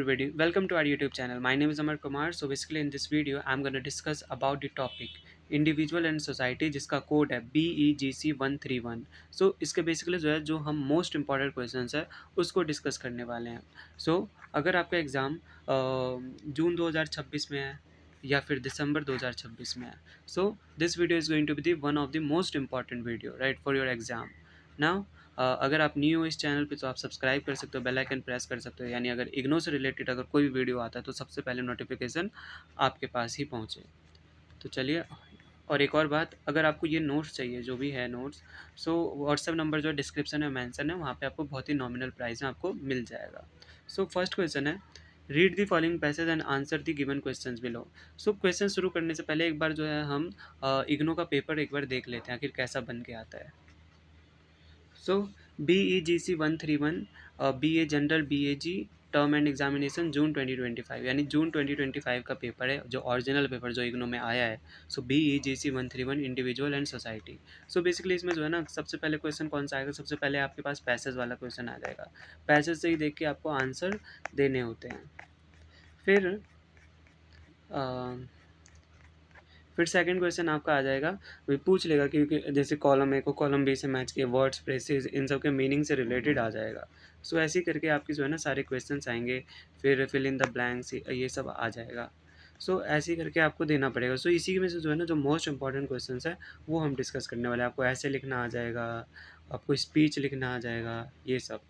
everybody, welcome to our YouTube channel. My name is Amar Kumar. So basically in this video I'm going to discuss about the topic individual and society जिसका code है BEGC 131. So इसके basically जो है जो हम most important questions है उसको discuss करने वाले हैं. So अगर आपका एग्ज़ाम जून 2026 में है या फिर दिसंबर 2026 में है, so this video is going to be the one of the most important video right for your exam. Now अगर आप न्यू हो इस चैनल पे तो आप सब्सक्राइब कर सकते हो, बेल आइकन प्रेस कर सकते हो, यानी अगर इग्नो से रिलेटेड अगर कोई भी वीडियो आता है तो सबसे पहले नोटिफिकेशन आपके पास ही पहुंचे. तो चलिए, और एक और बात, अगर आपको ये नोट्स चाहिए जो भी है नोट्स, सो व्हाट्सएप नंबर जो डिस्क्रिप्शन में मेंशन है वहाँ पे आपको बहुत ही नॉमिनल प्राइस में आपको मिल जाएगा. सो फर्स्ट क्वेश्चन है, read the following passage and answer the given questions below. So question शुरू करने से पहले एक बार जो है हम इग्नो का पेपर एक बार देख लेते हैं आखिर कैसा बन के आता है. So BEGC 131 BA general BAG term end examination June 2025, यानी जून 2025 का पेपर है जो ओरिजिनल पेपर जो इग्नो में आया है. So BEGC 131 individual and society. So basically इसमें जो है ना सबसे पहले क्वेश्चन कौन सा आएगा, सबसे पहले आपके पास पैसेज वाला क्वेश्चन आ जाएगा. पैसेज से ही देख के आपको आंसर देने होते हैं. फिर फिर सेकंड क्वेश्चन आपका आ जाएगा, वो पूछ लेगा क्योंकि जैसे कॉलम ए को कॉलम बी से मैच किए, वर्ड्स फ्रेसेस इन सब के मीनिंग से रिलेटेड आ जाएगा. सो ऐसे ही करके आपकी जो है ना सारे क्वेश्चंस आएंगे. फिर फिल इन द ब्लैंक्स ये सब आ जाएगा. सो ऐसे ही करके आपको देना पड़ेगा. सो इसी में से जो है ना जो मोस्ट इंपॉर्टेंट क्वेश्चंस है वो हम डिस्कस करने वाले हैं. आपको ऐसे लिखना आ जाएगा, आपको स्पीच लिखना आ जाएगा, ये सब.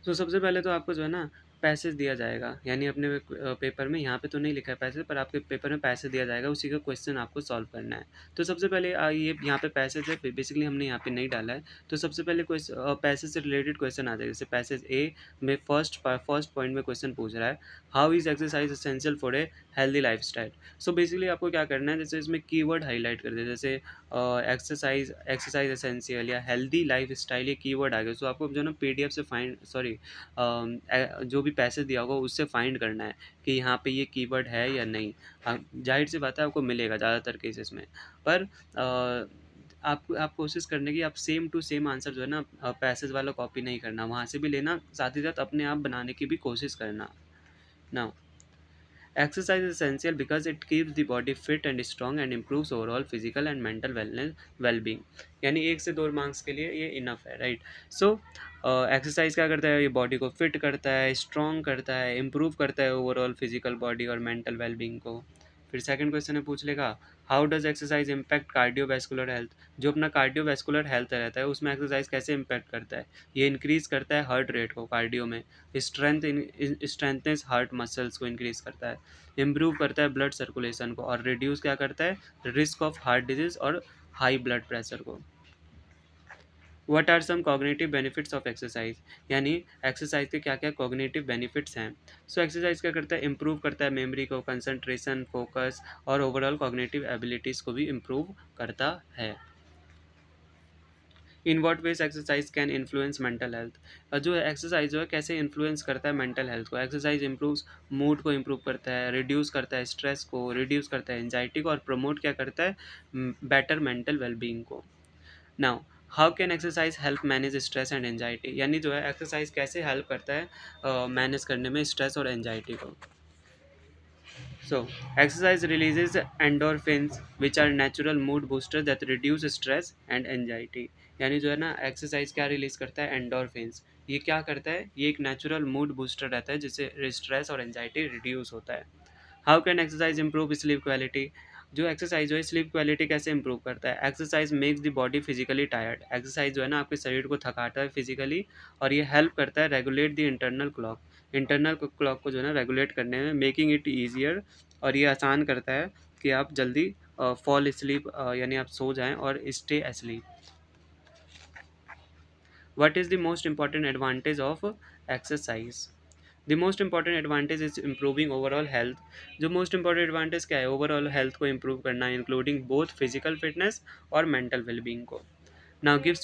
तो सबसे पहले तो आपको जो है ना पैसेज दिया जाएगा, यानी अपने पेपर में यहाँ पे तो नहीं लिखा है पैसेज, पर आपके पेपर में पैसेज दिया जाएगा, उसी का क्वेश्चन आपको सॉल्व करना है. तो सबसे पहले ये यहाँ पे पैसेज है, बेसिकली हमने यहाँ पे नहीं डाला है. तो सबसे पहले पैसेज से रिलेटेड क्वेश्चन आ जाएगा. जैसे पैसेज ए में फर्स्ट पॉइंट में क्वेश्चन पूछ रहा है, how is exercise essential for a healthy life style. So basically आपको क्या करना है, जैसे इसमें कीवर्ड हाईलाइट कर दे, जैसे एक्सरसाइज एसेंशियल या हेल्दी लाइफ स्टाइल, ये कीवर्ड आ गया. सो आपको जो है ना PDF से फाइंड सॉरी जो भी पैसेज दिया होगा उससे फाइंड करना है कि यहाँ पे ये कीवर्ड है या नहीं. जाहिर सी बात है आपको मिलेगा ज़्यादातर केसेस में, पर आप कोशिश करने की आप सेम टू सेम आंसर जो है ना पैसेज वाला कॉपी नहीं करना, वहाँ से भी लेना, साथ ही साथ अपने आप बनाने की भी कोशिश करना. Now, exercise is essential because it keeps the body fit and strong and improves overall physical and mental well-being. यानी 1 से 2 मार्क्स के लिए ये इनफ है, राइट. सो एक्सरसाइज क्या करता है, ये बॉडी को फिट करता है, स्ट्रॉन्ग करता है, इम्प्रूव करता है ओवरऑल फिजिकल बॉडी और मेंटल वेलबींग को. फिर सेकंड क्वेश्चन में पूछ लेगा, how does exercise impact cardiovascular health. जो अपना कार्डियोवैस्कुलर हेल्थ रहता है उसमें एक्सरसाइज कैसे इम्पैक्ट करता है, ये इंक्रीज करता है हार्ट रेट को कार्डियो में, स्ट्रेंथनेस हार्ट मसल्स को इंक्रीज करता है, इम्प्रूव करता है ब्लड सर्कुलेशन को, और रिड्यूस क्या करता है, रिस्क ऑफ हार्ट डिजीज और हाई ब्लड प्रेशर को. What are some cognitive benefits of exercise, यानी एक्सरसाइज के क्या क्या कॉग्निटिव बेनिफिट्स हैं. सो एक्सरसाइज क्या करता है, इम्प्रूव करता है मेमोरी को, कंसंट्रेशन, फोकस और ओवरऑल कॉग्निटिव एबिलिटीज़ को भी इम्प्रूव करता है. In what veg exercise can influence mental health. जो एक्सरसाइज जो है कैसे इन्फ्लुएंस करता है मेंटल हेल्थ को. एक्सरसाइज इम्प्रूव्स मूड को इम्प्रूव करता है, रिड्यूस करता है स्ट्रेस को, रिड्यूस करता है एंजाइटी को, और प्रमोट क्या करता है, बेटर मेंटल वेलबींग को. Now, how can exercise help manage stress and anxiety, यानी जो है एक्सरसाइज कैसे हेल्प करता है मैनेज करने में स्ट्रेस और एंजाइटी को. So, exercise releases endorphins, which are natural mood boosters that reduce stress and anxiety. यानी जो है ना एक्सरसाइज क्या रिलीज करता है, एंडोरफिन्स. ये क्या करता है, ये एक नेचुरल मूड बूस्टर रहता है जिससे स्ट्रेस और एंजाइटी रिड्यूस होता है. How can exercise improve sleep quality. जो एक्सरसाइज जो है स्लीप क्वालिटी कैसे इंप्रूव करता है, exercise makes the body physically tired. Exercise जो है ना आपके शरीर को थकाता है फिजिकली, और ये हेल्प करता है रेगुलेट द इंटरनल क्लॉक को जो है ना रेगुलेट करने में, मेकिंग इट ईजियर, और ये आसान करता है कि आप जल्दी फॉल स्लीप यानी आप सो जाएं और stay asleep. What is the most important advantage of exercise. The most important advantage is improving overall health. जो मोस्ट इंपॉर्टेंट एडवांटेज क्या है, ओवरऑल हेल्थ को इम्प्रूव करना, इंक्लूडिंग बोथ फिजिकल फिटनेस और मेंटल वेलबींग को. Now give a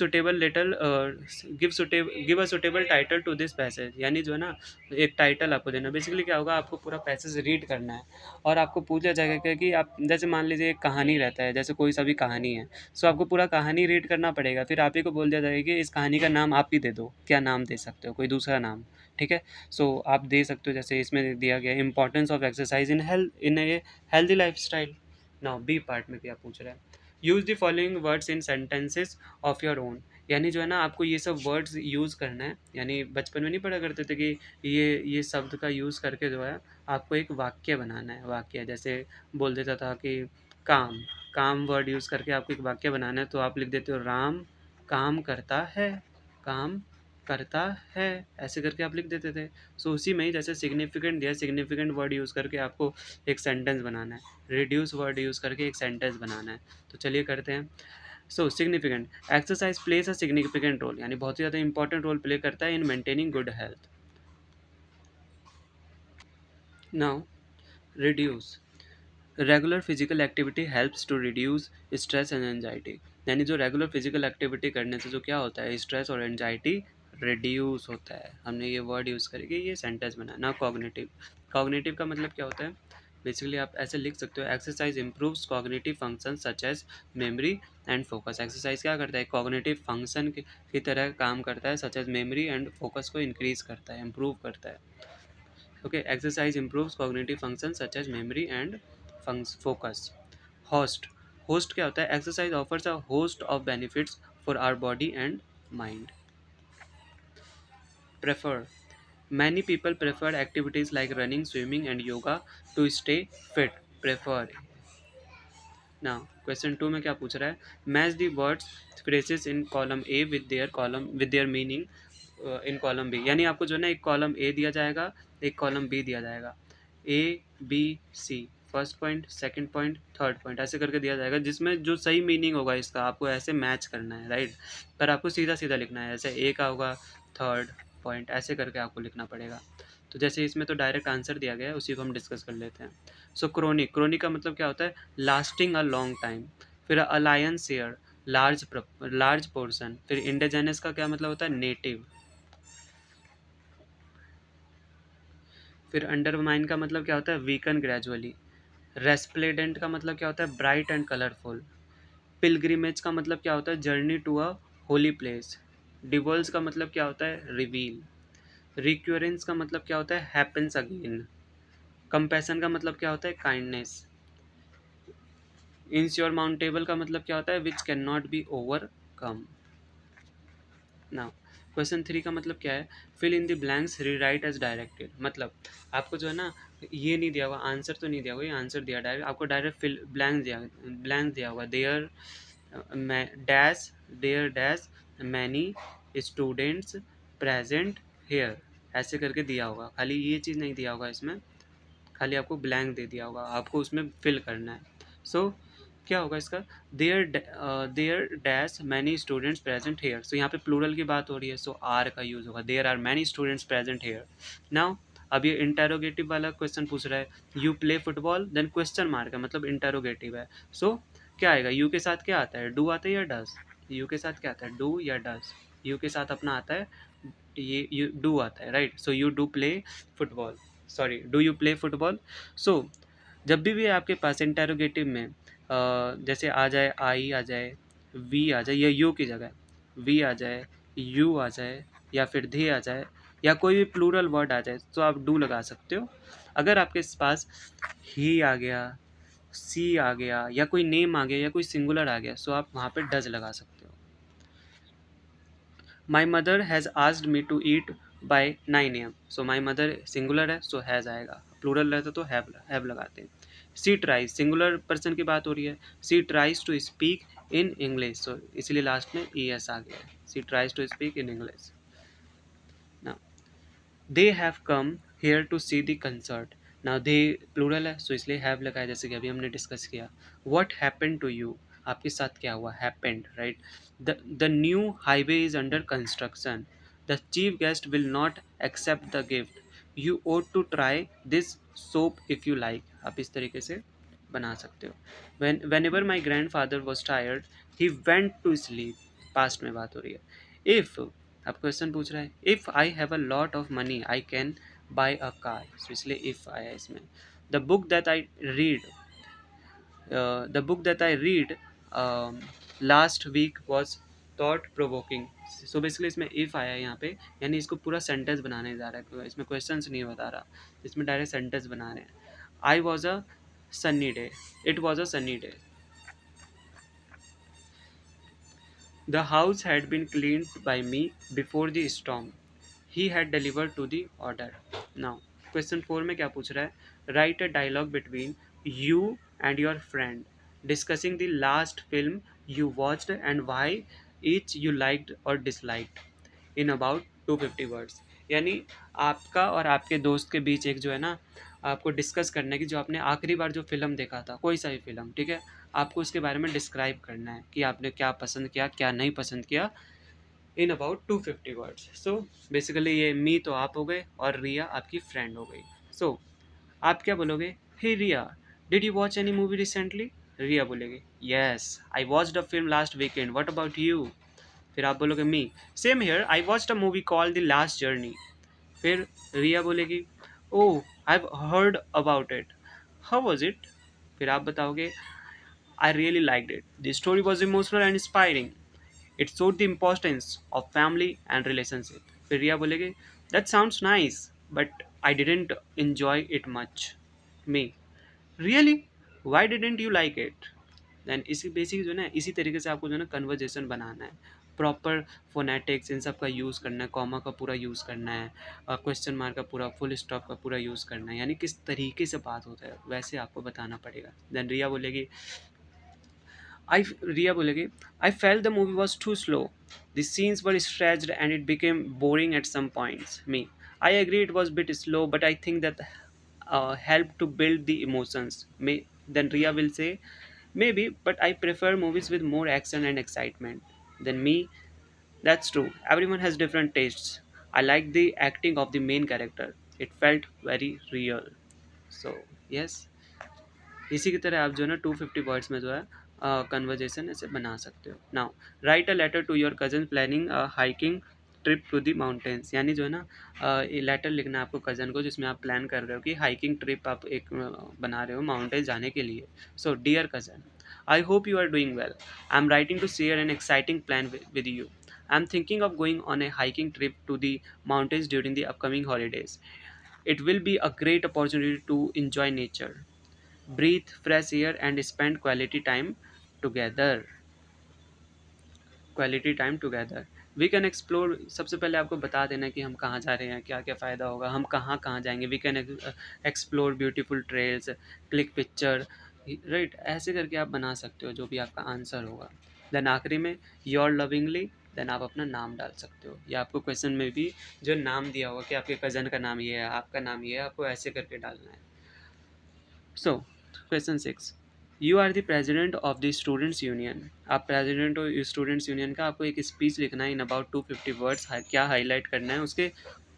suitable title to this passage, यानी जो है ना एक टाइटल आपको देना. बेसिकली क्या होगा, आपको पूरा पैसेज रीड करना है और आपको पूछा जाएगा कि आप जैसे मान लीजिए एक कहानी रहता है, जैसे कोई सा भी कहानी है, सो आपको पूरा कहानी रीड करना पड़ेगा. फिर आप ही को बोल दिया जाएगा कि इस कहानी का नाम आप ही दे दो, क्या नाम दे सकते हो, कोई दूसरा नाम, ठीक है। सो आप दे सकते हो, जैसे इसमें दिया गया importance of exercise in health in a healthy lifestyle. Now B part में क्या पूछ रहा है, use the following words in sentences of your own. यानी जो है ना, आपको ये सब वर्ड्स यूज़ करना है। यानी बचपन में नहीं पढ़ा करते थे कि ये शब्द का यूज़ करके जो है आपको एक वाक्य बनाना है। वाक्य जैसे बोल देता था कि काम, काम वर्ड यूज़ करके आपको एक वाक्य बनाना है, तो आप लिख देते हो राम काम करता है, काम करता है, ऐसे करके आप लिख देते थे। सो उसी में ही जैसे सिग्निफिकेंट दिया, सिग्निफिकेंट वर्ड यूज़ करके आपको एक सेंटेंस बनाना है, रिड्यूस वर्ड यूज़ करके एक सेंटेंस बनाना है। तो चलिए करते हैं। So significant, exercise plays a significant role, यानी बहुत ही ज़्यादा इंपॉर्टेंट रोल प्ले करता है in maintaining good health. Now reduce, regular physical activity helps to reduce stress and anxiety. यानी जो रेगुलर फिजिकल एक्टिविटी करने से जो क्या होता है, स्ट्रेस और एंजाइटी रिड्यूस होता है। हमने ये वर्ड यूज़ करके ये सेंटेंस बनाया ना। कॉग्निटिव, कॉग्निटिव का मतलब क्या होता है, बेसिकली आप ऐसे लिख सकते हो, exercise improves cognitive function such as memory and focus. Exercise क्या करता है, कॉग्निटिव फंक्शन की तरह काम करता है, such as memory and focus को इंक्रीज करता है, इंप्रूव करता है। Okay, exercise improves cognitive function such as memory and focus. Host, host क्या होता है, exercise offers a host of benefits for our body and mind. Prefer, many people prefer activities like running, swimming and yoga to stay fit. Prefer. Now question 2 में क्या पूछ रहा है, match the words phrases in column A with their meaning in column B. यानी आपको जो है ना, एक कॉलम ए दिया जाएगा, एक कॉलम बी दिया जाएगा, A B C, first point, second point, third point, ऐसे करके दिया जाएगा, जिसमें जो सही मीनिंग होगा इसका आपको ऐसे मैच करना है, राइट। पर आपको सीधा सीधा लिखना है, ऐसे ए का होगा थर्ड पॉइंट, ऐसे करके आपको लिखना पड़ेगा। तो जैसे इसमें तो डायरेक्ट आंसर दिया गया है, उसी को हम डिस्कस कर लेते हैं। सो क्रोनिक, क्रोनिक का मतलब क्या होता है, लास्टिंग अ लॉन्ग टाइम। फिर अलायंस शेयर, लार्ज पोर्शन। फिर इंडिजिनस का क्या मतलब होता है, नेटिव। फिर अंडरमाइन का मतलब क्या होता है, वीकन ग्रेजुअली। रेस्प्लेडेंट का मतलब क्या होता है, ब्राइट एंड कलरफुल। पिलग्रिमेज का मतलब क्या होता है, journey to a holy place. डिवोल्स का मतलब क्या होता है, रिवील। रिक्योरेंस का मतलब क्या होता है, हैपेंस अगेन। कंपैशन का मतलब क्या होता है, काइंडनेस। इंश्योरमाउंटेबल का मतलब क्या होता है, which can not be overcome. Now question 3 का मतलब क्या है, fill in the blanks rewrite as directed. मतलब आपको जो है ना, ये नहीं दिया हुआ, आंसर तो नहीं दिया हुआ, ये आंसर दिया डायरेक्ट, आपको डायरेक्ट फिल ब्लैंक दिया हुआ, there dash, there dash many students present here, ऐसे करके दिया होगा। खाली ये चीज़ नहीं दिया होगा इसमें, खाली आपको ब्लैंक दे दिया होगा, आपको उसमें फिल करना है। सो क्या होगा इसका, there dash many students present here. So यहाँ पे प्लूरल की बात हो रही है, सो आर का यूज़ होगा, there are many students present here. Now अब ये इंटेरोगेटिव वाला क्वेश्चन पूछ रहा है, you play football, then question mark है, मतलब इंटेरोगेटिव है। सो क्या आएगा, यू के साथ क्या आता है, डू आता है या डज। यू के साथ क्या आता है, डू या डज। यू के साथ अपना आता है, ये यू डू आता है, right. So you do play football, sorry do you play football. So जब भी आपके पास इंटेरोगेटिव में जैसे आ जाए, आई आ जाए, वी आ जाए, या यू की जगह वी आ जाए, यू आ जाए, या फिर दे आ जाए, या कोई भी प्लूरल वर्ड आ जाए, तो आप डू लगा सकते हो। अगर आपके पास ही आ गया, सी आ गया, या कोई नेम आ गया, या कोई सिंगुलर आ गया, सो आप वहाँ पे डज लगा सकते हो। My mother has asked me to eat by 9 AM। So my mother singular है, सो हैज़ आएगा, प्लूरल रहता तो हैव लगाते हैं। सी ट्राइज, सिंगुलर पर्सन की बात हो रही है, she tries to speak in English, so इसलिए लास्ट में ई एस आ गया है, she tries to speak in English. They have come here to see the concert. Now they plural है, सो इसलिए हैव लगाया, जैसे कि अभी हमने डिस्कस किया। व्हाट हैपेंड टू यू, आपके साथ क्या हुआ, happened, right. The new highway is under construction, the chief guest will not accept the gift, you ought to try this soap if you like. आप इस तरीके से बना सकते हो। Whenever my grandfather was tired he went to sleep, past में बात हो रही है। इफ़, अब क्वेश्चन पूछ रहा है, if I have a lot of money I can buy a car, so इसलिए इफ़ आया इसमें। The book that I read, the book that I read last week was thought provoking. So basically इसमें if आया है यहाँ पे, यानी इसको पूरा सेंटेंस बनाने जा रहा है, इसमें क्वेश्चंस नहीं बता रहा, इसमें डायरेक्ट सेंटेंस बना रहे हैं। I was a sunny day, it was a sunny day, the house had been cleaned by me before the storm, he had delivered to the order. Now question 4 में क्या पूछ रहा है, write a dialogue between you and your friend discussing the last film you watched and why each you liked और disliked in about 250 words. यानी आपका और आपके दोस्त के बीच एक जो है ना, आपको डिस्कस करना है कि जो आपने आखिरी बार जो फ़िल्म देखा था, कोई सा भी फ़िल्म, ठीक है, आपको उसके बारे में डिस्क्राइब करना है कि आपने क्या पसंद किया, क्या नहीं पसंद किया, इन अबाउट 250 वर्ड्स। सो बेसिकली ये मी तो आप हो गए और रिया आपकी फ्रेंड हो गई। सो आप क्या बोलोगे, hey Riya, did you watch any movie recently? Riya बोलेगी, yes I watched a film last weekend, what about you? फिर आप बोलोगे me, same here I watched a movie called the last journey. फिर रिया बोलेगी, oh I have heard about it, how was it? फिर आप बताओगे, I really liked it, the story was emotional and inspiring, it showed the importance of family and relationship. फिर रिया बोलेगी, that sounds nice but I didn't enjoy it much. Me, really, why didn't you like it? Then इसी basic जो है ना, इसी तरीके से आपको जो है ना कन्वर्जेशन बनाना है, प्रॉपर फोनेटिक्स इन सब का यूज़ करना है, कॉमा का पूरा यूज़ करना है, क्वेश्चन मार्क का पूरा, फुल स्टॉप का पूरा यूज़ करना है, यानी किस तरीके से बात होता है वैसे आपको बताना पड़ेगा। देन रिया बोलेगी, Ria बोलेगी, I felt the movie was too slow. The scenes were stretched and it became boring at some points. Me, I agree it was a bit slow, but I think that helped to build the emotions. Then Ria will say, maybe, but I prefer movies with more action and excitement. Then me, that's true. Everyone has different tastes. I like the acting of the main character. It felt very real. So yes, इसी की तरह आप जो है ना 250 words में जो है कन्वर्जेशन ऐसे बना सकते हो। Now write a letter to your cousin planning hiking trip to the mountains, यानी जो है ना लेटर लिखना है आपको कज़न को, जिसमें आप प्लान कर रहे हो कि हाइकिंग ट्रिप आप एक बना रहे हो माउंटेन जाने के लिए। So dear cousin, I hope you are doing well, I am writing to share an exciting plan with you, I am thinking of going on a hiking trip to the mountains during the upcoming holidays, it will be a great opportunity to enjoy nature, breathe fresh air and spend quality time together, we can explore. सबसे पहले आपको बता देना कि हम कहाँ जा रहे हैं, क्या क्या फ़ायदा होगा, हम कहाँ कहाँ जाएंगे, we can explore beautiful trails, click picture, right, ऐसे करके आप बना सकते हो जो भी आपका आंसर होगा। देन आखिरी में योर लविंगली, देन आप अपना नाम डाल सकते हो, या आपको क्वेश्चन में भी जो नाम दिया होगा कि आपके कज़न का नाम ये है, आपका नाम ये है, आपको ऐसे करके डालना है। So question 6, you are the president of the students union, आप प्रेजिडेंट हो स्टूडेंट्स यूनियन का, आपको एक स्पीच लिखना है इन अबाउट 250 वर्ड्स। क्या हाईलाइट करना है उसके,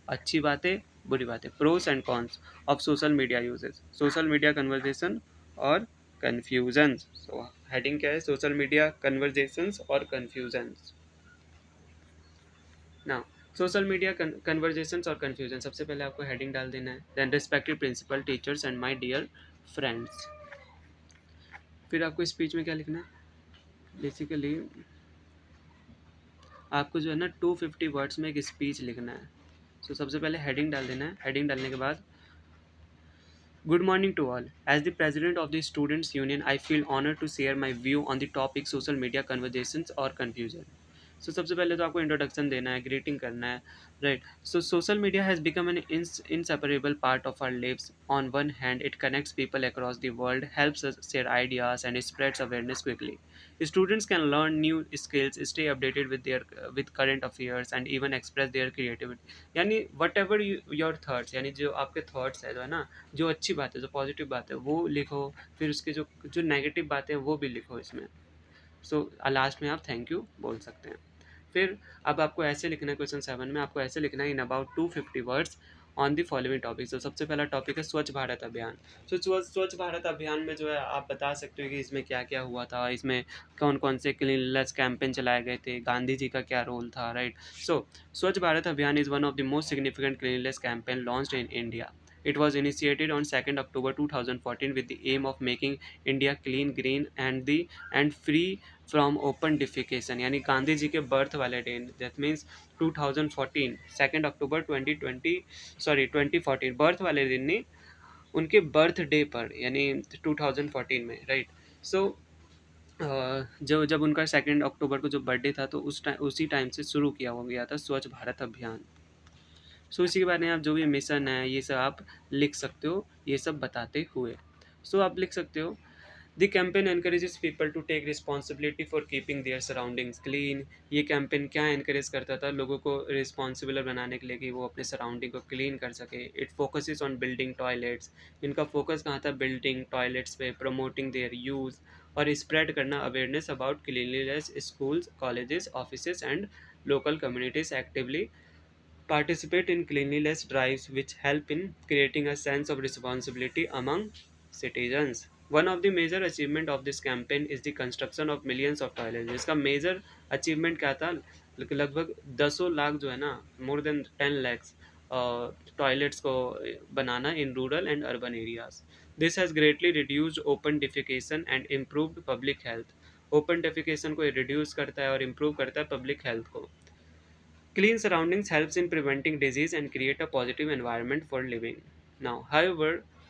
अच्छी बातें, बुरी बातें, pros and cons of social media usages, social media conversation और कन्फ्यूजन्स। सो हेडिंग क्या है, सोशल मीडिया कन्वर्जेशंस और confusions. Now social media conversations और कन्फ्यूजन, सबसे पहले आपको हेडिंग डाल देना है, then respective principal teachers and my dear friends. फिर आपको स्पीच में क्या लिखना है, बेसिकली आपको जो है ना 250 वर्ड्स में एक स्पीच लिखना है। सो सबसे पहले हेडिंग डाल देना है, हेडिंग डालने के बाद Good morning to all. As the president of the Students' Union, I feel honored to share my view on the topic social media conversations or confusion. So सबसे पहले तो आपको इंट्रोडक्शन देना है, ग्रीटिंग करना है, right. So social media has become an inseparable part of our lives. On one hand, it connects people across the world, helps us share ideas, and spreads awareness quickly. Students can learn new skills, stay updated with their with current affairs, and even express their creativity. यानी what ever your thoughts, यानी जो आपके thoughts है जो है ना, जो अच्छी बात है, जो पॉजिटिव बात है वो लिखो, फिर उसके जो जो नेगेटिव बातें हैं वो भी लिखो इसमें। सो लास्ट में आप थैंक यू बोल सकते हैं। फिर अब आपको ऐसे लिखना है, क्वेश्चन 7 में आपको ऐसे लिखना है in about 250 words on the following topic. तो सबसे पहला टॉपिक है स्वच्छ भारत अभियान। सो स्वच्छ भारत अभियान में जो है आप बता सकते हो कि इसमें क्या क्या हुआ था, इसमें कौन कौन से क्लीननेस कैंपेन चलाए गए थे, गांधी जी का क्या रोल था, right. So Swachh Bharat Abhiyan is one of the most significant cleanliness campaign launched in India. It was initiated on 2nd October 2014 with the aim of making India clean, green, and free from open defecation, यानी गांधी जी के birth वाले day, that means 2014 2 October 2020, sorry 2014 birth वाले दिन नहीं, उनके birth day पर, यानी 2014 में, राइट। सो जो जब उनका 2 अक्टूबर को जो बर्थडे था, तो उसी टाइम से शुरू किया हो गया था स्वच्छ भारत अभियान। सो इसी के बारे में आप जो भी मिशन है ये सब आप लिख सकते हो, ये सब बताते हुए। सो आप लिख सकते हो, the campaign encourages people to take responsibility for keeping their surroundings clean. ये कैंपेन क्या एनकरेज करता था, लोगों को रिस्पॉन्सिबल बनाने के लिए कि वो अपने सराउंडिंग को क्लीन कर सके। It focuses on building toilets, इनका फोकस कहाँ था, बिल्डिंग टॉयलेट्स पे, प्रमोटिंग देयर यूज़, और स्प्रेड करना awareness about cleanliness. Schools, colleges, offices and local communities actively participate in cleanliness drives which help in creating a sense of responsibility among citizens. One of the major achievement of this campaign is the construction of millions of toilets. इसका major achievement क्या था, लगभग दसों लाख जो है ना, more than 10 lakhs toilets को बनाना in rural and urban areas. This has greatly reduced open defecation and improved public health. Open defecation को रिड्यूस करता है और इम्प्रूव करता है पब्लिक हेल्थ को। Clean surroundings helps in preventing disease and create a positive environment for living. Now, however,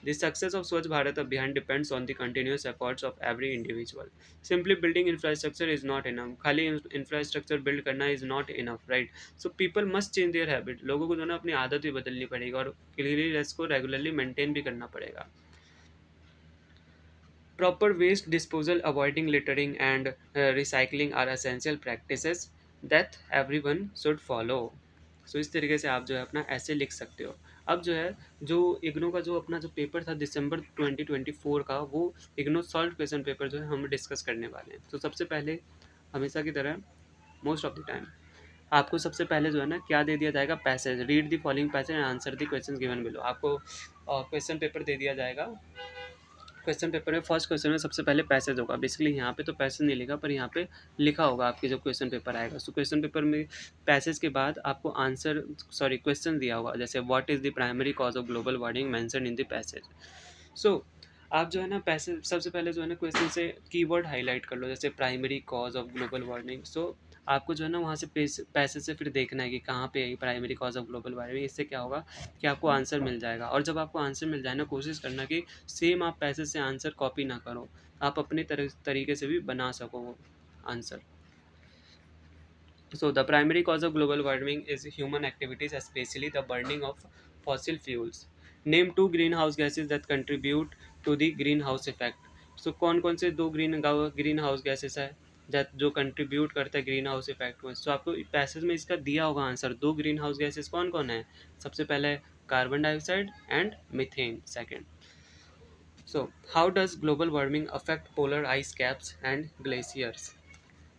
the success of Swachh Bharat Abhiyan depends on the continuous efforts of every individual. Simply building infrastructure is not enough. खाली infrastructure build करना is not enough, right? So people must change their habit. लोगों को जो है ना अपनी आदत भी बदलनी पड़ेगी और cleanliness को regularly maintain भी करना पड़ेगा। Proper waste disposal, avoiding littering, and recycling are essential practices that everyone should follow. So इस तरीके से आप जो है अपना ऐसे लिख सकते हो। अब जो है, जो इग्नो का जो अपना जो पेपर था दिसंबर 2024 का, वो इग्नो सॉल्व क्वेश्चन पेपर जो है हम डिस्कस करने वाले हैं। तो सबसे पहले, हमेशा की तरह, मोस्ट ऑफ द टाइम आपको सबसे पहले जो है ना क्या दे दिया जाएगा, passage. Read the following passage and answer the question given below. आपको क्वेश्चन पेपर दे दिया जाएगा। क्वेश्चन पेपर में फर्स्ट क्वेश्चन में सबसे पहले पैसेज होगा। बेसिकली यहाँ पे तो पैसेज नहीं लिखा, पर यहाँ पे लिखा होगा आपके जो क्वेश्चन पेपर आएगा। सो क्वेश्चन पेपर में पैसेज के बाद आपको आंसर, सॉरी क्वेश्चन दिया होगा, जैसे what is the primary cause of global warming mention in the passage. So आप जो है ना पैसेज, सबसे पहले जो है ना क्वेश्चन से कीवर्ड हाईलाइट कर लो, जैसे primary cause of global warming. So आपको जो है ना वहाँ से पैसेज से फिर देखना है कि कहाँ पे है primary cause of global warming. इससे क्या होगा कि आपको आंसर मिल जाएगा। और जब आपको आंसर मिल जाए ना, कोशिश करना कि सेम आप पैसेज से आंसर कॉपी ना करो, आप अपने तरीके से भी बना सको वो answer. So the primary cause of global warming is human activities, especially the burning of fossil fuels. Name two greenhouse gases that contribute to the greenhouse effect. So कौन कौन से दो ग्रीन हाउस गैसेस है जो contribute करता है green house effect में। सो आपको पैसेज में इसका दिया होगा आंसर। दो ग्रीन हाउस गैसेस कौन कौन है, सबसे पहले carbon dioxide and methane second. So how does global warming affect polar ice caps and glaciers.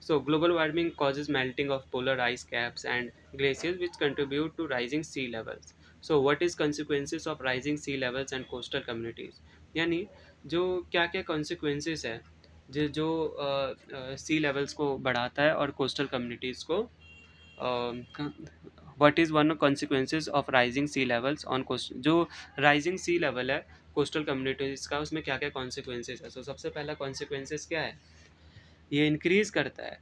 So, global warming causes melting of polar ice caps and glaciers, which contribute to rising sea levels. So, what is consequences of rising sea levels and coastal communities? यानी जो क्या क्या consequences है जो जो सी levels को बढ़ाता है और कोस्टल कम्युनिटीज़ को, what is one consequences of rising sea levels on coast. जो राइजिंग सी लेवल है कोस्टल कम्युनिटीज़ का, उसमें क्या क्या consequences है। सो सबसे पहला consequences क्या है, ये इंक्रीज करता है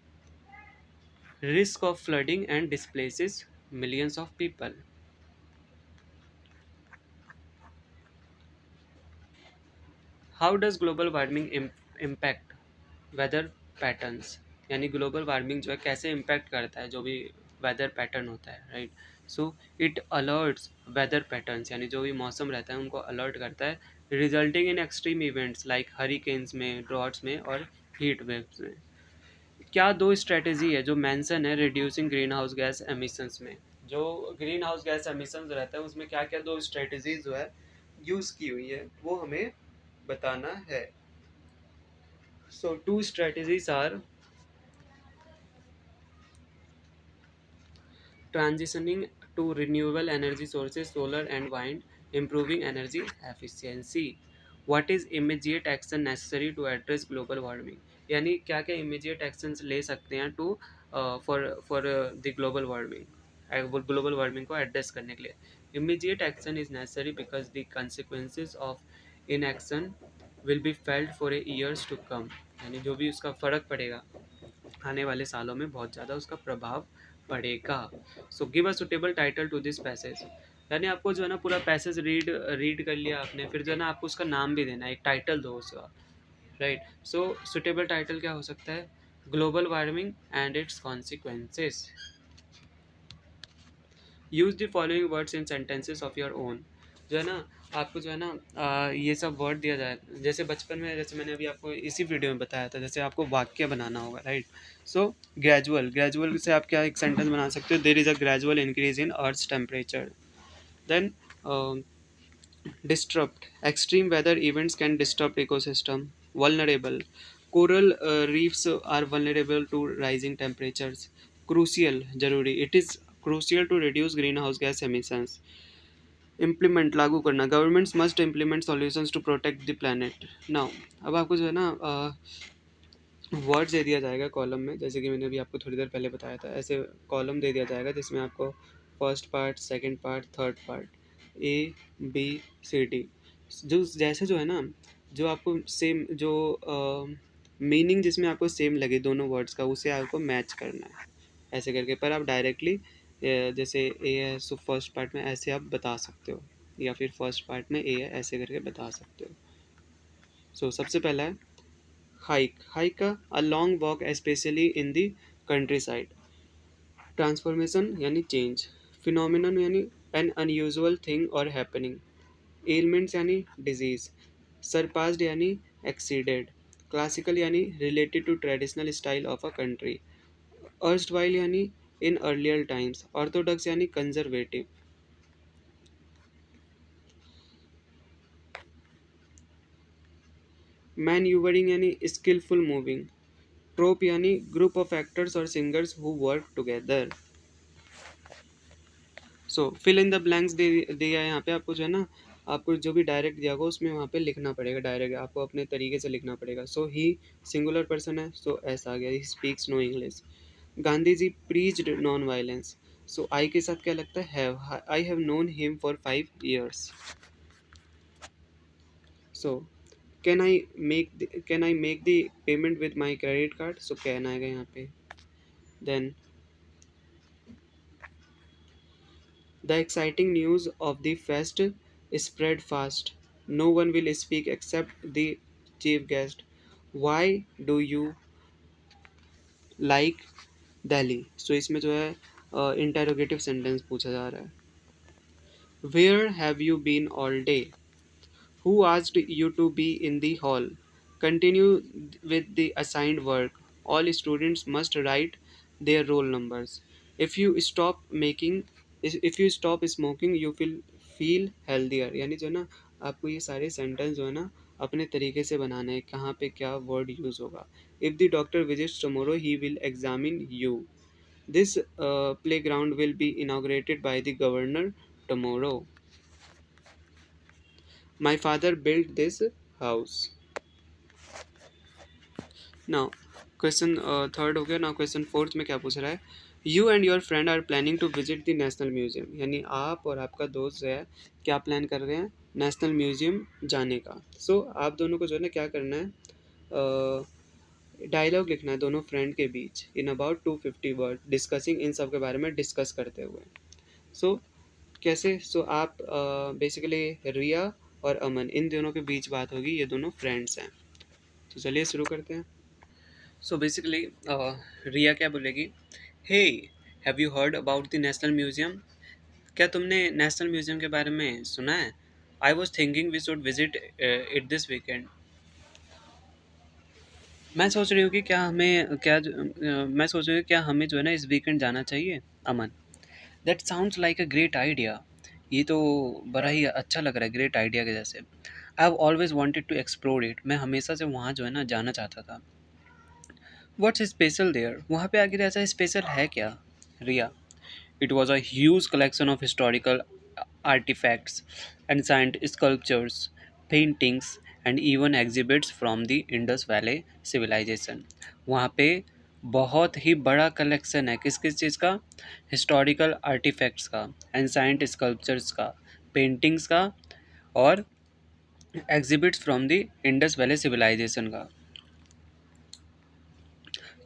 risk of flooding and displaces millions of people. How does global warming impact weather patterns? यानी ग्लोबल वार्मिंग जो है कैसे इम्पैक्ट करता है जो भी वेदर पैटर्न होता है, right. So it alerts weather patterns, यानी जो भी मौसम रहता है उनको अलर्ट करता है, resulting in extreme events like hurricanes में, ड्रॉट्स में और हीट वेव्स में। क्या दो स्ट्रेटेजी है जो मेंशन है reducing green house gas emissions में। जो ग्रीन हाउस गैस एमिशंस रहता है उसमें क्या क्या दो स्ट्रेटेजीज जो है यूज की हुई है वो हमें बताना है। So two strategies are transitioning to renewable energy sources, solar and wind, improving energy efficiency. What is immediate action necessary to address global warming? यानी क्या क्या immediate actions ले सकते हैं to for the global warming, global warming को address करने के लिए। immediate action is necessary because the consequences of inaction will be felt for a years to come, यानी जो भी उसका फ़र्क पड़ेगा आने वाले सालों में बहुत ज़्यादा उसका प्रभाव पड़ेगा। So give a suitable title to this passage. यानी आपको जो है ना पूरा पैसेज रीड रीड कर लिया आपने, फिर जो है ना आपको उसका नाम भी देना है, एक टाइटल दो उसका, राइट। सो सुटेबल टाइटल क्या हो सकता है? Global warming and it's consequences. Use the following words in sentences of your own. जो है ना आपको जो है ना ये सब वर्ड दिया जाए, जैसे बचपन में, जैसे मैंने अभी आपको इसी वीडियो में बताया था, जैसे आपको वाक्य बनाना होगा, राइट। सो ग्रेजुअल, ग्रेजुअल से आप क्या एक सेंटेंस बना सकते हो? There is a gradual increase in earth's temperature. Then disrupt, extreme weather events can disrupt ecosystem. Vulnerable, coral reefs are vulnerable to rising temperatures. Crucial, जरूरी, it is crucial to reduce greenhouse gas emissions. Implement, लागू करना, governments must implement solutions to protect the planet. Now अब आपको जो है ना words दे दिया जाएगा कॉलम में, जैसे कि मैंने अभी आपको थोड़ी देर पहले बताया था, ऐसे कॉलम दे दिया जाएगा जिसमें आपको first part, second part, third part, A B C D, जो जैसे जो है ना, जो आपको सेम, जो मीनिंग जिसमें आपको सेम लगे दोनों वर्ड्स का, उसे आपको मैच करना है ऐसे करके। पर आप डायरेक्टली जैसे ए है सो फर्स्ट पार्ट में ऐसे आप बता सकते हो, या फिर फर्स्ट पार्ट में ए है ऐसे करके बता सकते हो। सो सबसे पहला है hike, hike a long walk specially in the country side. Transformation यानी चेंज। फिनोमिनन यानी एन अनयूजुअल थिंग और हैपनिंग। एलिमेंट्स यानी डिजीज। सरपास्ड यानी एक्सीडेड। क्लासिकल यानी related to traditional style of a country. Erstwhile यानी इन अर्लियर टाइम्स। ऑर्थोडॉक्स यानी conservative. Manoeuvring यानी skilful moving. Troupe यानी ग्रुप ऑफ एक्टर्स और singers who work together. So fill in the blanks दे दिया है यहाँ पे आपको, जो है ना आपको जो भी डायरेक्ट दिया होगा उसमें वहाँ पे लिखना पड़ेगा, डायरेक्ट आपको अपने तरीके से लिखना पड़ेगा। सो ही सिंगुलर पर्सन है, सो एस आ गया, he speaks no English. Gandhi ji preached non violence. So I के साथ क्या लगता है? Have, I have known him for 5 years। So can I make the payment with my credit card? So can आएगा यहाँ पे। Then the exciting news of the fest spread fast. No one will speak except the chief guest. Why do you like Delhi? So इसमें जो है interrogative sentence पूछा जा रहा है। Where have you been all day? Who asked you to be in the hall? Continue with the assigned work. All students must write their roll numbers. If you stop making, if you stop smoking, you will feel healthier। यानी जो है ना आपको ये सारे sentence जो है ना अपने तरीके से बनाने हैं, कहाँ पे क्या वर्ड यूज होगा। If the doctor visits tomorrow, he will examine you. This playground will be inaugurated by the governor tomorrow. My father built this house. Now question third हो गया। नाउ क्वेश्चन फोर्थ में क्या पूछ रहा है? You and your friend are planning to visit the national museum. यानी आप और आपका दोस्त जो है क्या प्लान कर रहे हैं? नेशनल म्यूजियम जाने का। सो आप दोनों को जो है ना क्या करना है, डायलॉग लिखना है दोनों फ्रेंड के बीच इन अबाउट 250 वर्ड, डिस्कसिंग, इन सब के बारे में डिस्कस करते हुए। सो कैसे? सो आप बेसिकली रिया और अमन, इन दोनों के बीच बात होगी, ये दोनों फ्रेंड्स हैं। तो चलिए शुरू करते हैं। सो बेसिकली रिया क्या बोलेगी? Hey, have you heard about the national museum? क्या तुमने नेशनल म्यूजियम के बारे में सुना है? I was thinking we should visit it this weekend. मैं सोच रही हूँ कि मैं सोच रही हूँ क्या हमें जो है ना इस वीकेंड जाना चाहिए। Aman, that sounds like a great idea. ये तो बड़ा ही अच्छा लग रहा है, ग्रेट आइडिया के जैसे। I have always wanted to explore it. मैं हमेशा से वहाँ जो है ना जाना चाहता था। What's special there? वहाँ पे आखिर ऐसा स्पेशल है क्या? रिया, it was a huge collection of historical artifacts, ancient sculptures, paintings, and even exhibits from the Indus Valley civilization। वहाँ पे बहुत ही बड़ा कलेक्शन है किस किस चीज़ का? हिस्टोरिकल आर्टिफैक्ट्स का, एंसाइंट स्कल्पचर्स का, पेंटिंग्स का, और exhibits from the Indus Valley civilisation का।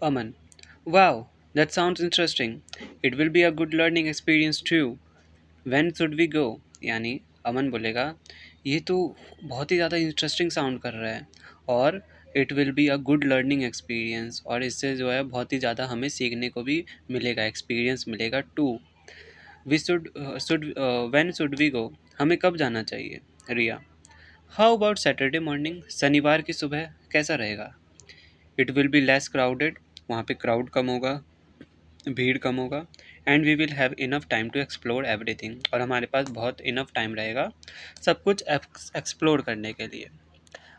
Aman, wow, that sounds interesting. It will be a good learning experience too. When should we go? यानी अमन बोलेगा, ये तो बहुत ही ज़्यादा इंटरेस्टिंग साउंड कर रहा है, और it will be a good learning experience, और इससे जो है बहुत ही ज़्यादा हमें सीखने को भी मिलेगा, एक्सपीरियंस मिलेगा too. We should when should we go? हमें कब जाना चाहिए? Riya, how about Saturday morning? शनिवार की सुबह कैसा रहेगा? It will be less crowded, वहाँ पे क्राउड कम होगा, भीड़ कम होगा, and we will have enough time to explore everything, और हमारे पास बहुत इनफ टाइम रहेगा सब कुछ एक्सप्लोर करने के लिए।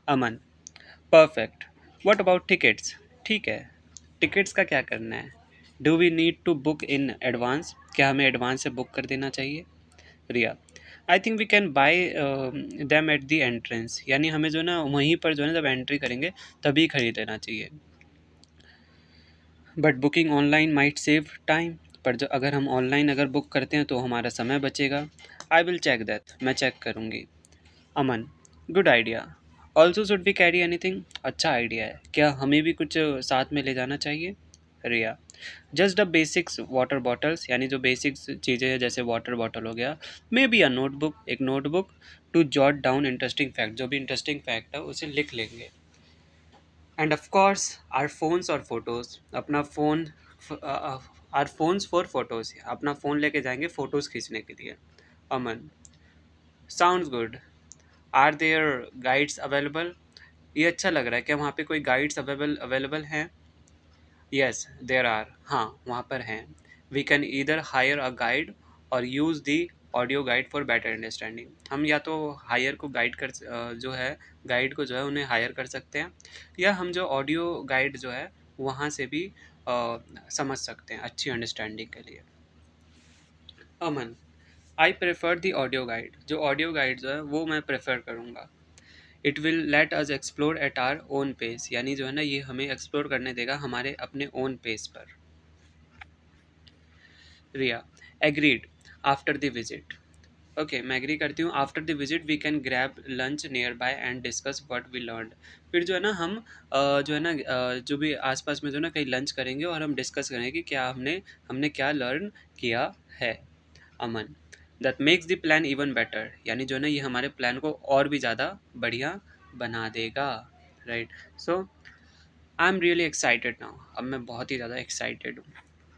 Aman, perfect. What about tickets? ठीक है, टिकट्स का क्या करना है? Do we need to book in advance? क्या हमें एडवांस से बुक कर देना चाहिए? Riya, I think we can buy them at the entrance, यानी हमें जो है ना वहीं पर जो है ना जब एंट्री करेंगे तभी खरीद लेना चाहिए। But booking online might save time, पर जो अगर हम ऑनलाइन अगर बुक करते हैं तो हमारा समय बचेगा। आई विल चेक दैट, मैं चेक करूँगी। Aman, good idea. Also should we carry anything? अच्छा आइडिया है, क्या हमें भी कुछ साथ में ले जाना चाहिए? Riya, just the basics water bottles, यानी जो बेसिक्स चीज़ें हैं जैसे वाटर बॉटल हो गया, मे बी अ नोटबुक, एक notebook, to jot down interesting fact, जो भी इंटरेस्टिंग फैक्ट है उसे लिख लेंगे। And of course our phones और फोटोज़, अपना phone, our phones for photos, अपना फ़ोन लेके जाएंगे फ़ोटोज़ खींचने के लिए। Aman, sounds good. Are there guides available? ये अच्छा लग रहा है, क्या वहाँ पे कोई गाइड्स अवेलेबल हैं? यस देर आर, हाँ वहाँ पर हैं। We can either hire a guide or use the audio guide for better understanding, हम या तो हायर को गाइड कर जो है गाइड को जो है उन्हें हायर कर सकते हैं, या हम जो ऑडियो गाइड जो है वहाँ से भी समझ सकते हैं अच्छी अंडरस्टैंडिंग के लिए। Aman, I prefer the audio guide, जो ऑडियो गाइड जो है वो मैं प्रेफर करूँगा। It will let us explore at our own pace, यानी जो है ना ये हमें एक्सप्लोर करने देगा हमारे अपने ओन पेस पर। Riya, agreed, after the visit. Okay, मैं एग्री करती हूँ। After the visit we can grab lunch nearby and discuss what we learn. फिर जो है ना हम जो है ना जो भी आसपास में जो है ना कहीं लंच करेंगे और हम डिस्कस करेंगे कि क्या हमने हमने क्या लर्न किया है। Aman, that makes the plan even better, यानी जो है ना ये हमारे प्लान को और भी ज़्यादा बढ़िया बना देगा। Right, so I am really excited now, अब मैं बहुत ही ज़्यादा एक्साइटेड हूँ।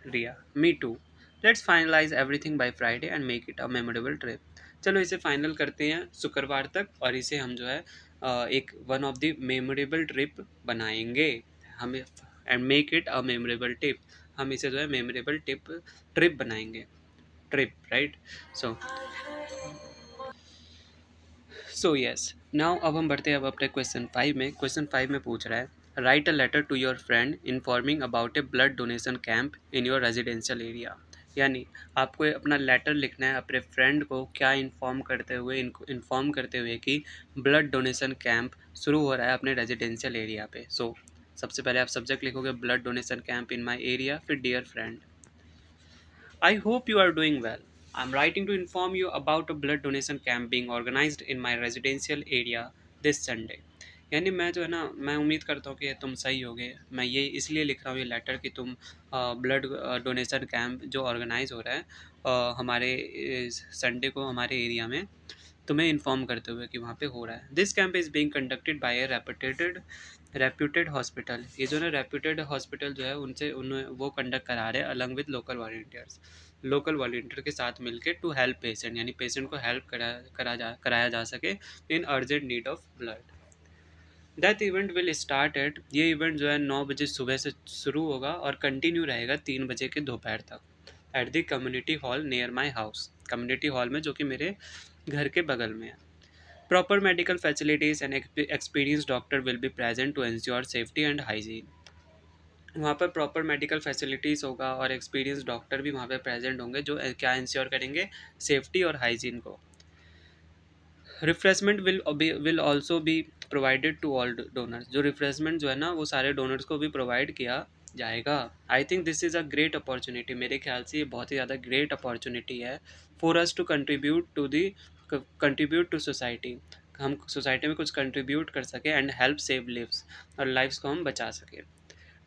Riya, me too. Let's finalize everything by Friday and make it a memorable trip. चलो इसे फाइनल करते हैं शुक्रवार तक, और इसे हम जो है एक one of the memorable trip बनाएंगे। हमें and make it a memorable trip, हम इसे जो है मेमोरेबल ट्रिप बनाएंगे। Trip, right. So so yes, now अब हम बढ़ते हैं अब अपने क्वेश्चन 5 में। क्वेश्चन 5 में पूछ रहा है, write a letter to your friend informing about a blood donation camp in your residential area. यानी आपको अपना लेटर लिखना है अपने फ्रेंड को, क्या इन्फॉर्म करते हुए कि ब्लड डोनेशन कैंप शुरू हो रहा है अपने रेजिडेंशियल एरिया पे। सो सबसे पहले आप सब्जेक्ट लिखोगे blood donation camp in my area, फिर dear friend. I hope you are doing well. I'm writing to inform you about a blood donation camp being organized in my residential area this Sunday. यानी मैं जो है ना मैं उम्मीद करता हूँ कि तुम सही होगे। मैं ये इसलिए लिख रहा हूँ ये लेटर कि तुम ब्लड डोनेशन कैंप जो ऑर्गेनाइज हो रहा है हमारे संडे को हमारे एरिया में, तुम्हें इन्फॉर्म करते हुए कि वहाँ पे हो रहा है। This camp is being conducted by A reputed hospital. ये जो ना रेप्यूटेड हॉस्पिटल जो है उनसे उन वो कंडक्ट करा रहे हैं अलंग विद लोकल वॉल्टियर के साथ मिलके, टू हेल्प पेशेंट, यानी पेशेंट को हेल्प कराया जा सके in urgent need of blood. That event will start at, ये इवेंट जो है 9 बजे सुबह से शुरू होगा और कंटिन्यू रहेगा 3 बजे के दोपहर तक, at the community hall near my house, community hall में जो कि मेरे घर के बगल में है। Proper medical facilities and experience doctor will be present to ensure safety and hygiene. वहाँ पर प्रॉपर मेडिकल फैसिलिटीज़ होगा और एक्सपीरियंस डॉक्टर भी वहाँ पे प्रेजेंट होंगे जो क्या इंश्योर करेंगे, सेफ्टी और हाइजीन को। Refreshment will also be provided to all donors, जो रिफ्रेशमेंट जो है ना वो सारे डोनर्स को भी प्रोवाइड किया जाएगा। I think this is a great opportunity, मेरे ख्याल से ये बहुत ही ज़्यादा ग्रेट अपॉर्चुनिटी है for us to contribute to society, हम सोसाइटी में कुछ कंट्रीब्यूट कर सकें एंड हेल्प सेव लिव्स, और लाइफ्स को हम बचा सकें।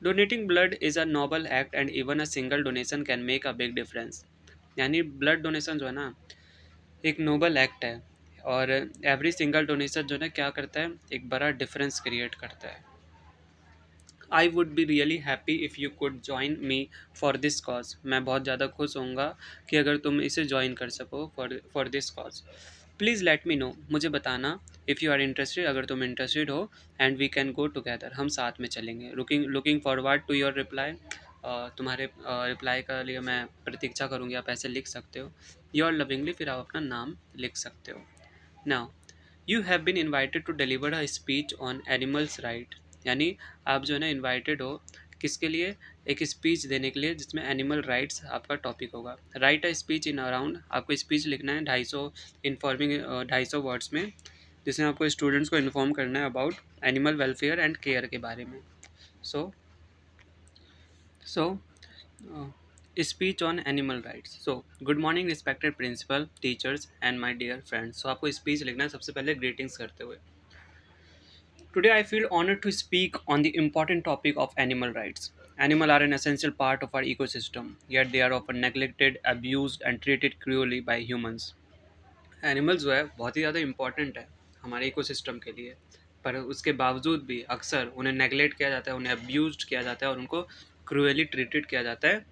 Donating blood is a noble act and even a single donation can make a big difference. यानी ब्लड डोनेशन जो है ना एक नोबल एक्ट है, और एवरी सिंगल डोनेशन जो है क्या करता है, एक बड़ा डिफरेंस क्रिएट करता है। I would be really happy if you could join me for this cause. मैं बहुत ज़्यादा खुश होऊंगा कि अगर तुम इसे ज्वाइन कर सको for this cause. Please let me know, मुझे बताना, इफ़ यू आर इंटरेस्टेड, अगर तुम इंटरेस्टेड हो, and we can go together, हम साथ में चलेंगे। Looking forward to your reply. तुम्हारे रिप्लाई का लिए मैं प्रतीक्षा करूँगी, आप ऐसे लिख सकते हो। योर लविंगली, फिर आप अपना नाम लिख सकते हो। Now you have been invited to deliver a speech on animals right. यानी आप जो है ना इन्वाइटेड हो, किसके लिए, एक स्पीच देने के लिए जिसमें एनिमल राइट्स आपका टॉपिक होगा। Right a speech in around, आपको स्पीच लिखना है 250 वर्ड्स में, जिसमें आपको स्टूडेंट्स को इन्फॉर्म करना है about animal welfare and care के बारे में। So so speech on animal rights. So good morning respected principal, teachers and my dear friends. So आपको स्पीच लिखना है सबसे पहले ग्रीटिंग्स करते हुए। Today, I feel honored to speak on the important topic of animal rights. Animals are an essential part of our ecosystem, yet they are often neglected, abused, and treated cruelly by humans. Animals जो है बहुत ही ज़्यादा important है हमारे ecosystem के लिए, पर उसके बावजूद भी अक्सर उन्हें नेगलेक्ट किया जाता है, उन्हें अब्यूज किया जाता है, और उनको क्रूअली ट्रीटेड किया जाता है।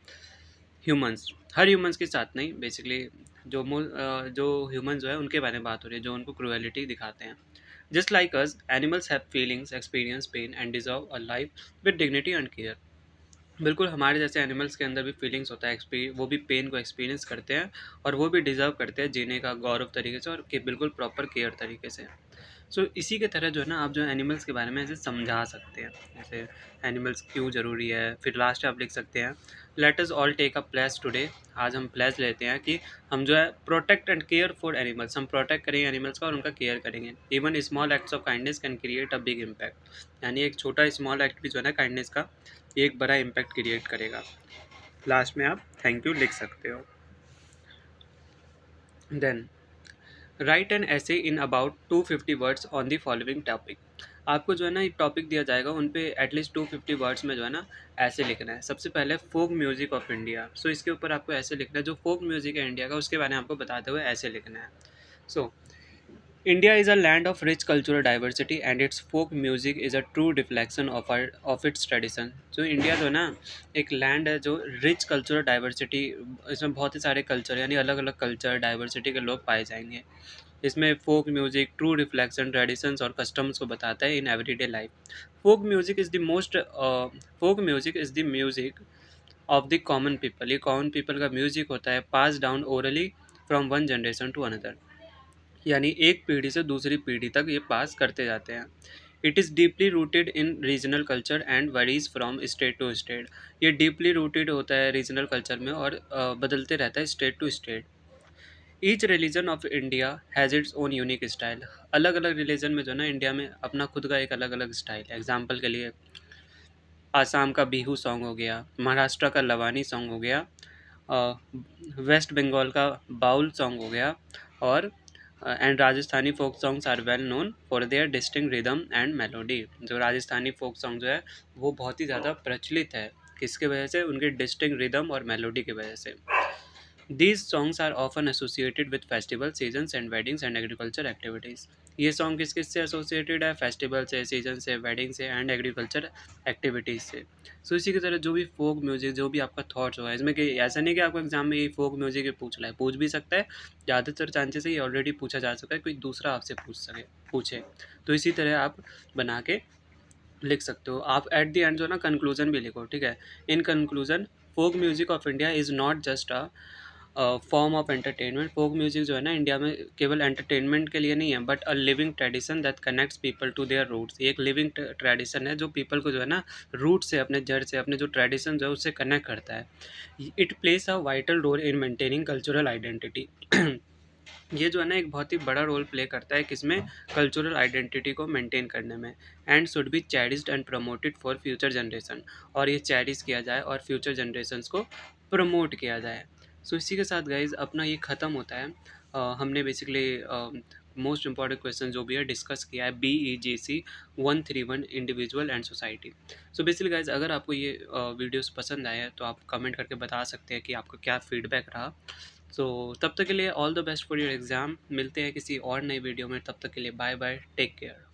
ह्यूमंस, हर ह्यूमंस के साथ नहीं, बेसिकली जो ह्यूमन जो है उनके बारे में बात हो रही है, जो उनको क्रूएलिटी दिखाते हैं। Just like us, animals have feelings, experience pen and deserve a life with dignity and care. बिल्कुल हमारे जैसे एनिमल्स के अंदर भी फीलिंग्स होता है, वो भी पेन को एक्सपीरियंस करते हैं, और वो भी डिजर्व करते हैं जीने का गौरव तरीके से, और बिल्कुल प्रॉपर केयर तरीके से। इसी के तरह जो है ना आप जो एनिमल्स के बारे में ऐसे समझा सकते हैं, जैसे एनिमल्स क्यों ज़रूरी है। फिर लास्ट आप लिख सकते हैं, let us all take a place today. आज हम प्लेस लेते हैं कि हम जो है protect and care for animals, हम प्रोटेक्ट करेंगे एनिमल्स का और उनका केयर करेंगे। Even small acts of kindness can create a big impact. यानी एक छोटा स्मॉल एक्ट भी जो है ना काइंडनेस का, एक बड़ा इम्पैक्ट क्रिएट करेगा। लास्ट में आप थैंक यू लिख सकते हो। देन राइट एन ऐसे इन about 250 words on the following topic. आपको जो है ना एक टॉपिक दिया जाएगा, उन पे एटलीस्ट 250 वर्ड्स में जो है ना ऐसे लिखना है। सबसे पहले फोक म्यूजिक ऑफ इंडिया। इसके ऊपर आपको ऐसे लिखना है, जो फोक म्यूजिक है इंडिया का उसके बारे में आपको बताते हुए ऐसे लिखना है। So India is a land of rich cultural diversity and its folk music is a true reflection of its tradition. जो इंडिया जो है ना एक लैंड है जो रिच कल्चरल डाइवर्सिटी, इसमें बहुत ही सारे कल्चर यानी अलग अलग कल्चर डाइवर्सिटी के लोग पाए जाएंगे। इसमें folk music true reflection traditions और कस्टम्स को बताता है in everyday life. Folk music is the most folk music is the music of the common people. ये कॉमन पीपल का म्यूजिक होता है, pass down orally from one generation to another. यानी एक पीढ़ी से दूसरी पीढ़ी तक ये पास करते जाते हैं। It is deeply rooted in regional culture and varies from state to state. ये डीपली रूटेड होता है रीजनल कल्चर में, और बदलते रहता है state to state. Each religion of India has its own unique style. अलग अलग रिलीजन में जो है ना इंडिया में अपना खुद का एक अलग अलग स्टाइल है। एग्जाम्पल के लिए आसाम का बिहू सॉन्ग हो गया, महाराष्ट्र का लवानी सॉन्ग हो गया, वेस्ट बंगाल का बाउल सॉन्ग हो गया, और and Rajasthani folk songs are well known for their distinct rhythm and melody. जो राजस्थानी फोक सॉन्ग जो है वो बहुत ही ज़्यादा प्रचलित है, किसके वजह से, उनके डिस्टिंक्ट रिदम और मेलोडी की वजह से। These songs are often associated with festivals, seasons and weddings and agriculture activities. ये सॉन्ग किस किस से एसोसिएटेड है, फेस्टिवल से, सीजन से, वेडिंग से एंड एग्रीकल्चर एक्टिविटीज़ से। इसी की तरह जो भी फोक म्यूजिक, जो भी आपका थॉट्स होगा इसमें, कि ऐसा नहीं कि आपको एग्जाम में ये फोक म्यूजिक पूछ रहा है, पूछ भी सकता है। ज़्यादातर चांसेस है ये ऑलरेडी पूछा जा सकता है, कोई दूसरा आपसे पूछे। तो इसी तरह आप बना के लिख सकते हो। आप एट द एंड जो है ना कंक्लूजन भी लिखो, ठीक है। In conclusion, folk music of India is not just a form of entertainment. Folk music जो है ना इंडिया में केवल एंटरटेनमेंट के लिए नहीं है, but a living tradition that connects people to their roots. ये एक लिविंग ट्रेडिशन है जो पीपल को जो है ना रूट से, अपने जड़ से, अपने जो ट्रेडिशन जो है उससे कनेक्ट करता है। It plays a vital role in maintaining cultural identity. ये जो है ना एक बहुत ही बड़ा रोल प्ले करता है किसमें, कल्चरल आइडेंटिटी को मेंटेन करने में। And should be cherished and promoted for future generation. और ये चेरिश किया जाए और फ्यूचर जनरेशन्स को प्रमोट किया जाए। इसी के साथ गाइज अपना ये ख़त्म होता है। हमने बेसिकली मोस्ट इंपॉर्टेंट क्वेश्चन जो भी है डिस्कस किया है, BEGC 131 individual and society. So basically guys, अगर आपको ये वीडियोस पसंद आया है तो आप कमेंट करके बता सकते हैं कि आपका क्या फीडबैक रहा। सो तब तक के लिए all the best for your exam. मिलते हैं किसी और नई वीडियो में, तब तक के लिए बाय बाय, टेक केयर।